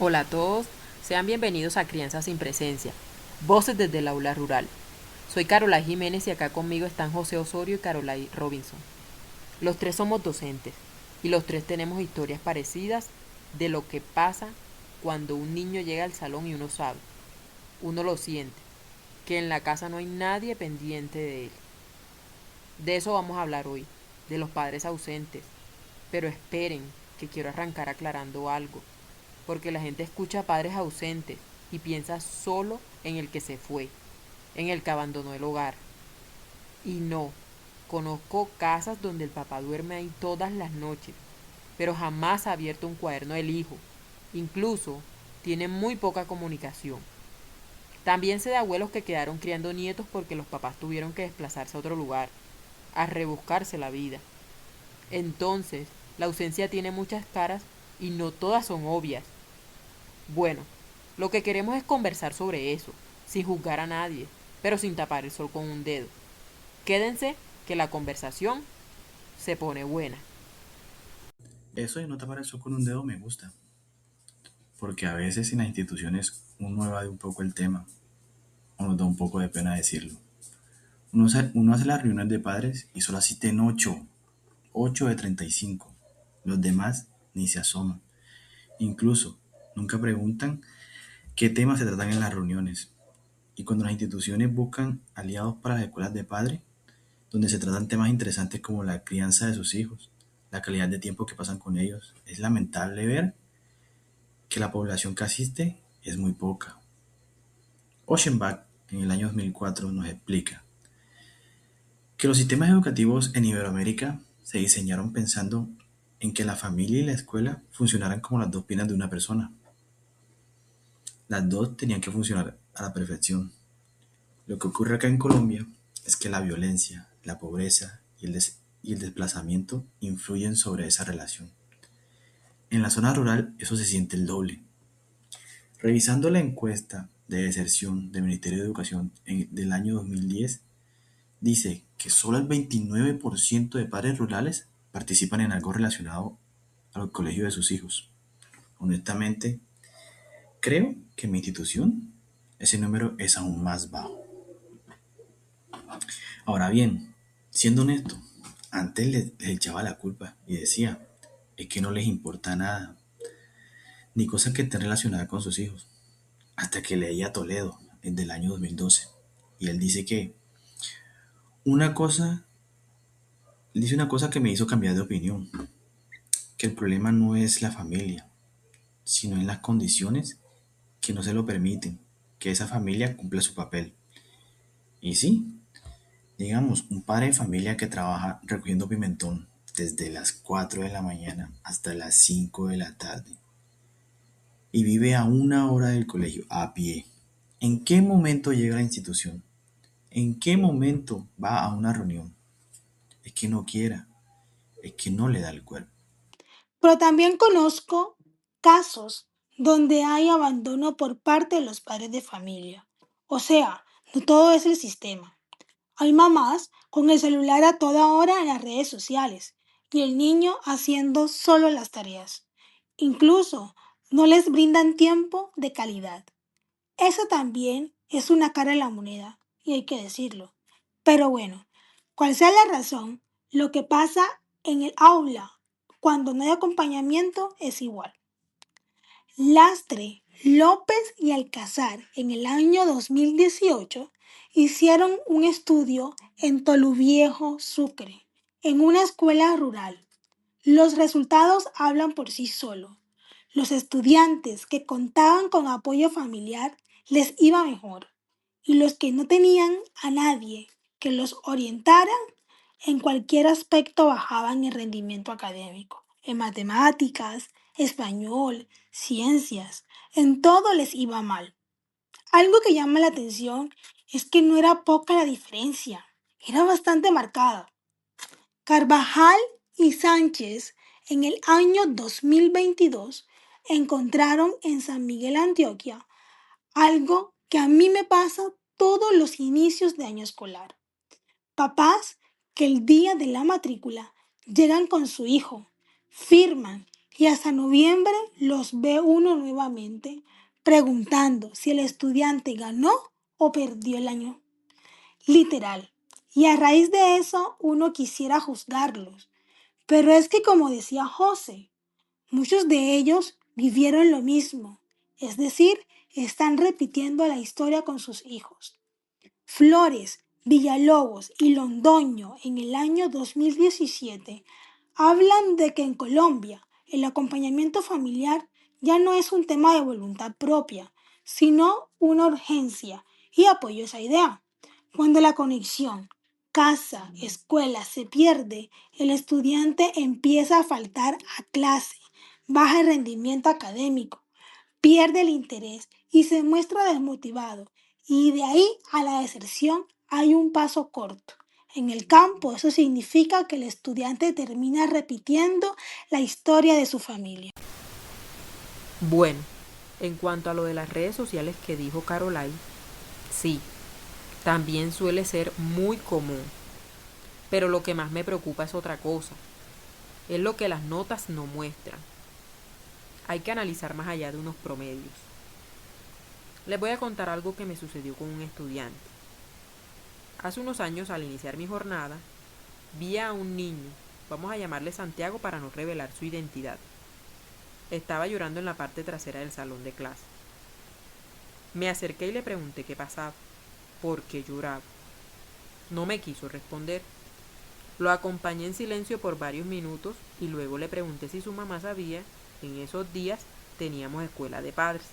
Hola a todos, sean bienvenidos a Crianza sin Presencia, voces desde el aula rural. Soy Carolai Jiménez y acá conmigo están José Osorio y Carolai Robinson. Los tres somos docentes y los tres tenemos historias parecidas de lo que pasa cuando un niño llega al salón y uno sabe, uno lo siente, que en la casa no hay nadie pendiente de él. De eso vamos a hablar hoy, de los padres ausentes. Pero esperen, que quiero arrancar aclarando algo, porque la gente escucha padres ausentes y piensa solo en el que se fue, en el que abandonó el hogar. Y no, conozco casas donde el papá duerme ahí todas las noches, pero jamás ha abierto un cuaderno del hijo. Incluso tiene muy poca comunicación. También sé de abuelos que quedaron criando nietos porque los papás tuvieron que desplazarse a otro lugar, a rebuscarse la vida. Entonces, la ausencia tiene muchas caras y no todas son obvias. Bueno, lo que queremos es conversar sobre eso, sin juzgar a nadie, pero sin tapar el sol con un dedo. Quédense que la conversación se pone buena. Eso de no tapar el sol con un dedo me gusta, porque a veces en las instituciones uno evade un poco el tema, o nos da un poco de pena decirlo. Uno hace las reuniones de padres y solo asisten 8 de 35. Los demás ni se asoman. Incluso nunca preguntan qué temas se tratan en las reuniones. Y cuando las instituciones buscan aliados para las escuelas de padres, donde se tratan temas interesantes como la crianza de sus hijos, la calidad de tiempo que pasan con ellos, es lamentable ver que la población que asiste es muy poca. Oceanbach, en el año 2004, nos explica que los sistemas educativos en Iberoamérica se diseñaron pensando en que la familia y la escuela funcionaran como las dos piernas de una persona. Las dos tenían que funcionar a la perfección. Lo que ocurre acá en Colombia es que la violencia, la pobreza y el desplazamiento influyen sobre esa relación. En la zona rural eso se siente el doble. Revisando la encuesta de deserción del Ministerio de Educación del año 2010, dice que solo el 29% de padres rurales participan en algo relacionado al colegio de sus hijos. Honestamente, creo que en mi institución ese número es aún más bajo. Ahora bien, siendo honesto, antes les echaba la culpa y decía, es que no les importa nada, ni cosas que estén relacionadas con sus hijos. Hasta que leí a Toledo, el del año 2012, y él dice que una cosa, dice una cosa que me hizo cambiar de opinión, que el problema no es la familia, sino en las condiciones que no se lo permiten, que esa familia cumpla su papel. Y sí, digamos, un padre de familia que trabaja recogiendo pimentón desde las 4 de la mañana hasta las 5 de la tarde y vive a una hora del colegio a pie. ¿En qué momento llega a la institución? ¿En qué momento va a una reunión? Es que no quiera, es que no le da el cuerpo. Pero también conozco casos donde hay abandono por parte de los padres de familia. O sea, no todo es el sistema. Hay mamás con el celular a toda hora en las redes sociales y el niño haciendo solo las tareas. Incluso no les brindan tiempo de calidad. Eso también es una cara de la moneda y hay que decirlo. Pero bueno, cual sea la razón, lo que pasa en el aula cuando no hay acompañamiento es igual. Lastre, López y Alcázar en el año 2018 hicieron un estudio en Toluviejo, Sucre, en una escuela rural. Los resultados hablan por sí solos. Los estudiantes que contaban con apoyo familiar les iba mejor y los que no tenían a nadie que los orientara en cualquier aspecto bajaban el rendimiento académico. En matemáticas, español, ciencias, en todo les iba mal. Algo que llama la atención es que no era poca la diferencia, era bastante marcada. Carvajal y Sánchez en el año 2022 encontraron en San Miguel, Antioquia, algo que a mí me pasa todos los inicios de año escolar. Papás que el día de la matrícula llegan con su hijo, firman y hasta noviembre los ve uno nuevamente, preguntando si el estudiante ganó o perdió el año. Literal. Y a raíz de eso uno quisiera juzgarlos. Pero es que como decía José, muchos de ellos vivieron lo mismo, es decir, están repitiendo la historia con sus hijos. Flores, Villalobos y Londoño en el año 2017 hablan de que en Colombia el acompañamiento familiar ya no es un tema de voluntad propia, sino una urgencia y apoyo esa idea. Cuando la conexión casa-escuela se pierde, el estudiante empieza a faltar a clase, baja el rendimiento académico, pierde el interés y se muestra desmotivado. Y de ahí a la deserción hay un paso corto. En el campo eso significa que el estudiante termina repitiendo la historia de su familia. Bueno, en cuanto a lo de las redes sociales que dijo Caroline, sí, también suele ser muy común. Pero lo que más me preocupa es otra cosa. Es lo que las notas no muestran. Hay que analizar más allá de unos promedios. Les voy a contar algo que me sucedió con un estudiante. Hace unos años, al iniciar mi jornada, vi a un niño, vamos a llamarle Santiago para no revelar su identidad. Estaba llorando en la parte trasera del salón de clase. Me acerqué y le pregunté qué pasaba, por qué lloraba. No me quiso responder. Lo acompañé en silencio por varios minutos y luego le pregunté si su mamá sabía que en esos días teníamos escuela de padres.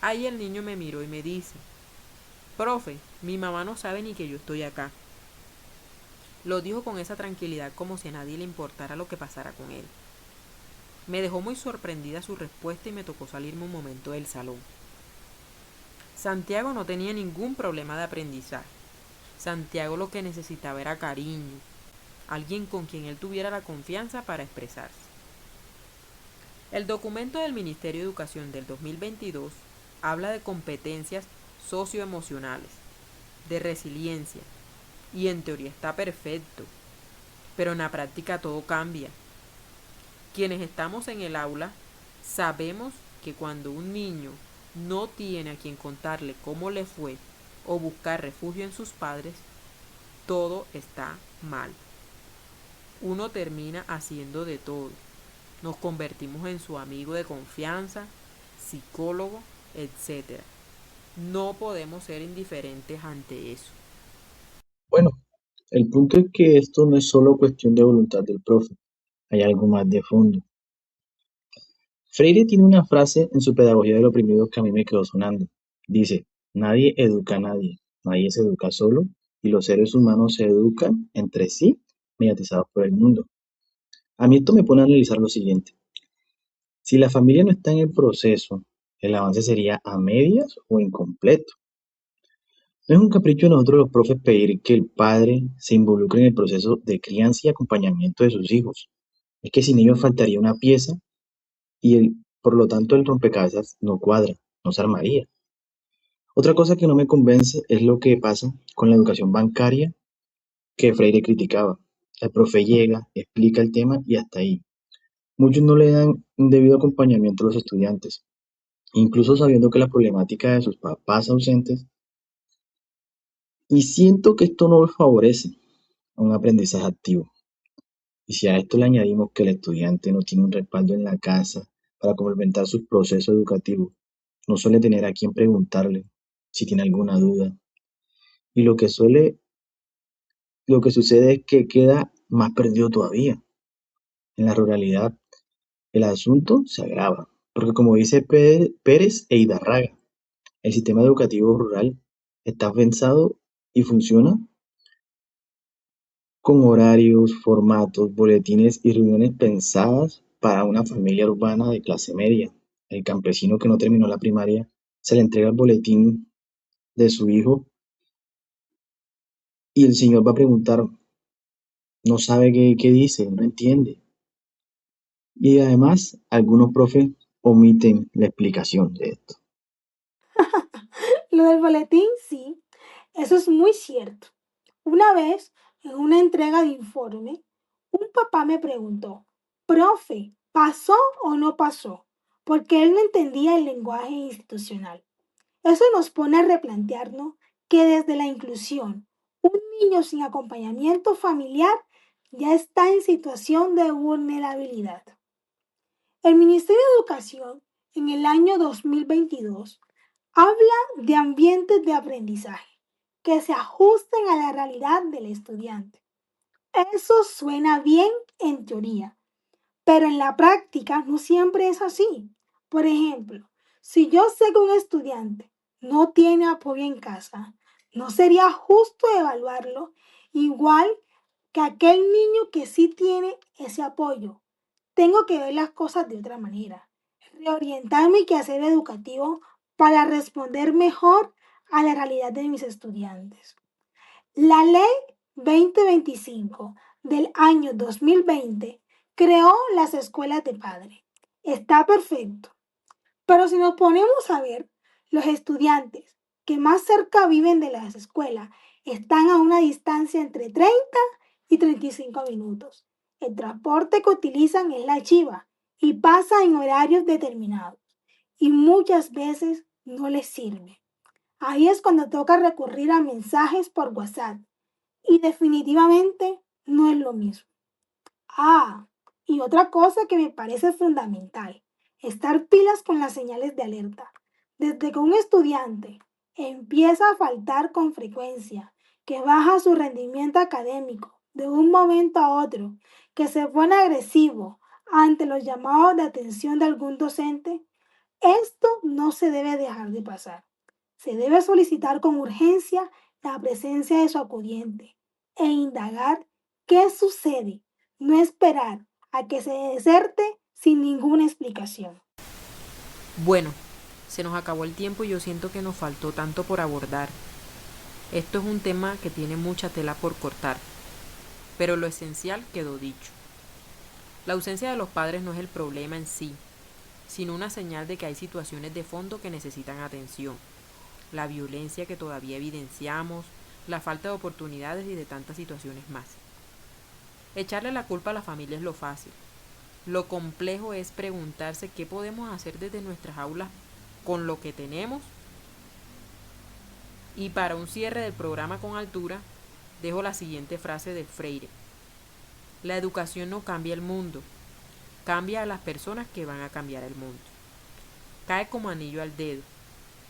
Ahí el niño me miró y me dice, profe, mi mamá no sabe ni que yo estoy acá. Lo dijo con esa tranquilidad como si a nadie le importara lo que pasara con él. Me dejó muy sorprendida su respuesta y me tocó salirme un momento del salón. Santiago no tenía ningún problema de aprendizaje. Santiago lo que necesitaba era cariño, alguien con quien él tuviera la confianza para expresarse. El documento del Ministerio de Educación del 2022 habla de competencias socioemocionales, de resiliencia, y en teoría está perfecto, pero en la práctica todo cambia. Quienes estamos en el aula sabemos que cuando un niño no tiene a quien contarle cómo le fue o buscar refugio en sus padres, todo está mal. Uno termina haciendo de todo. Nos convertimos en su amigo de confianza, psicólogo, etc. No podemos ser indiferentes ante eso. Bueno, el punto es que esto no es solo cuestión de voluntad del profe, hay algo más de fondo. Freire tiene una frase en su Pedagogía del Oprimido que a mí me quedó sonando. Dice, nadie educa a nadie, nadie se educa solo y los seres humanos se educan entre sí mediatizados por el mundo. A mí esto me pone a analizar lo siguiente. Si la familia no está en el proceso, el avance sería a medias o incompleto. No es un capricho de nosotros los profes pedir que el padre se involucre en el proceso de crianza y acompañamiento de sus hijos. Es que sin ellos faltaría una pieza y por lo tanto el rompecabezas no cuadra, no se armaría. Otra cosa que no me convence es lo que pasa con la educación bancaria que Freire criticaba. El profe llega, explica el tema y hasta ahí. Muchos no le dan un debido acompañamiento a los estudiantes, incluso sabiendo que la problemática de sus papás ausentes, y siento que esto no los favorece a un aprendizaje activo. Y si a esto le añadimos que el estudiante no tiene un respaldo en la casa para complementar su proceso educativo, no suele tener a quien preguntarle si tiene alguna duda. Y lo que sucede es que queda más perdido todavía. En la ruralidad, el asunto se agrava, porque como dice Pérez e Hidarraga, el sistema educativo rural está pensado y funciona con horarios, formatos, boletines y reuniones pensadas para una familia urbana de clase media. El campesino que no terminó la primaria se le entrega el boletín de su hijo y el señor va a preguntar, no sabe qué dice, no entiende. Y además, algunos profes omiten la explicación de esto. Lo del boletín, sí, eso es muy cierto. Una vez, en una entrega de informe, un papá me preguntó, profe, ¿Pasó o no pasó? Porque él no entendía el lenguaje institucional. Eso nos pone a replantearnos que desde la inclusión, un niño sin acompañamiento familiar ya está en situación de vulnerabilidad. El Ministerio de Educación en el año 2022 habla de ambientes de aprendizaje que se ajusten a la realidad del estudiante. Eso suena bien en teoría, pero en la práctica no siempre es así. Por ejemplo, si yo sé que un estudiante no tiene apoyo en casa, no sería justo evaluarlo igual que aquel niño que sí tiene ese apoyo. Tengo que ver las cosas de otra manera, reorientar mi quehacer educativo para responder mejor a la realidad de mis estudiantes. La Ley 2025 del año 2020 creó las escuelas de padre. Está perfecto. Pero si nos ponemos a ver, los estudiantes que más cerca viven de las escuelas están a una distancia entre 30 y 35 minutos. El transporte que utilizan es la chiva y pasa en horarios determinados y muchas veces no les sirve. Ahí es cuando toca recurrir a mensajes por WhatsApp y definitivamente no es lo mismo. Ah, y otra cosa que me parece fundamental, estar pilas con las señales de alerta. Desde que un estudiante empieza a faltar con frecuencia, que baja su rendimiento académico de un momento a otro, que se pone agresivo ante los llamados de atención de algún docente, esto no se debe dejar de pasar. Se debe solicitar con urgencia la presencia de su acudiente e indagar qué sucede, no esperar a que se deserte sin ninguna explicación. Bueno, se nos acabó el tiempo y yo siento que nos faltó tanto por abordar. Esto es un tema que tiene mucha tela por cortar, pero lo esencial quedó dicho. La ausencia de los padres no es el problema en sí, sino una señal de que hay situaciones de fondo que necesitan atención. La violencia que todavía evidenciamos, la falta de oportunidades y de tantas situaciones más. Echarle la culpa a la familia es lo fácil. Lo complejo es preguntarse qué podemos hacer desde nuestras aulas con lo que tenemos. Y para un cierre del programa con altura, dejo la siguiente frase de Freire. La educación no cambia el mundo, cambia a las personas que van a cambiar el mundo. Cae como anillo al dedo,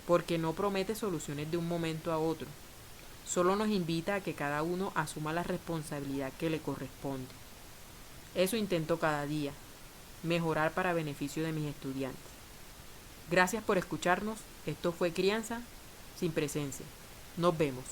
porque no promete soluciones de un momento a otro. Solo nos invita a que cada uno asuma la responsabilidad que le corresponde. Eso intento cada día, mejorar para beneficio de mis estudiantes. Gracias por escucharnos. Esto fue Crianza sin Presencia. Nos vemos.